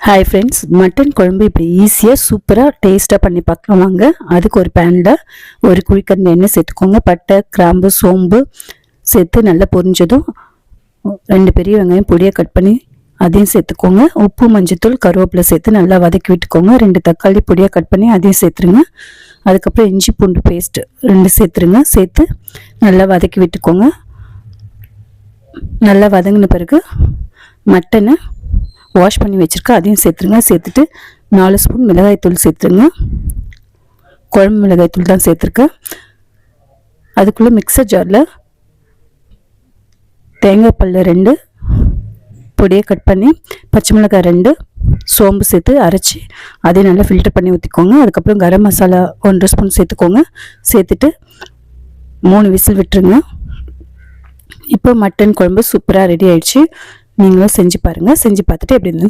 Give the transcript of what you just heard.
Hi friends, mutton குழம்பு இப்படி ஈஸியாக சூப்பராக டேஸ்ட்டாக பண்ணி பார்க்கலாம் வாங்க. அதுக்கு ஒரு பேனில் ஒரு குழிக்கரண்டி எண்ணெய் சேர்த்துக்கோங்க. பட்டை, கிராம்பு, சோம்பு சேர்த்து நல்லா பொரிஞ்சதும் 2 பெரிய வெங்காயம் பொடியாக கட் பண்ணி அதையும் சேர்த்துக்கோங்க. உப்பு, மஞ்சத்தூள், கருவேப்பிலை சேர்த்து நல்லா வதக்கி விட்டுக்கோங்க. 2 தக்காளி பொடியாக கட் பண்ணி அதையும் சேர்த்துருங்க. அதுக்கப்புறம் இஞ்சி பூண்டு பேஸ்ட் 2 சேர்த்துருங்க. சேர்த்து நல்லா வதக்கி விட்டுக்கோங்க. நல்லா வதங்கின பிறகு மட்டனை வாஷ் பண்ணி வச்சுருக்கேன், அதையும் சேர்த்துருங்க. சேர்த்துட்டு 4 ஸ்பூன் மிளகாய்த்தூள் சேர்த்துருங்க. குழம்பு மிளகாய்த்தூள் தான் சேர்த்துருக்கேன். அதுக்குள்ளே மிக்சர் ஜாரில் தேங்காய் பல் 2 பொடியை கட் பண்ணி, பச்சை மிளகாய் 2, சோம்பு சேர்த்து அரைச்சி அதையும் நல்லா ஃபில்டர் பண்ணி ஊற்றிக்கோங்க. அதுக்கப்புறம் கரம் மசாலா 1 ஸ்பூன் சேர்த்துக்கோங்க. சேர்த்துட்டு 3 விசில் விட்டுருங்க. இப்போ மட்டன் குழம்பு சூப்பராக ரெடி ஆயிடுச்சு. நீங்களும் செஞ்சு பாருங்கள். செஞ்சு பார்த்துட்டு எப்படி இருந்துச்சு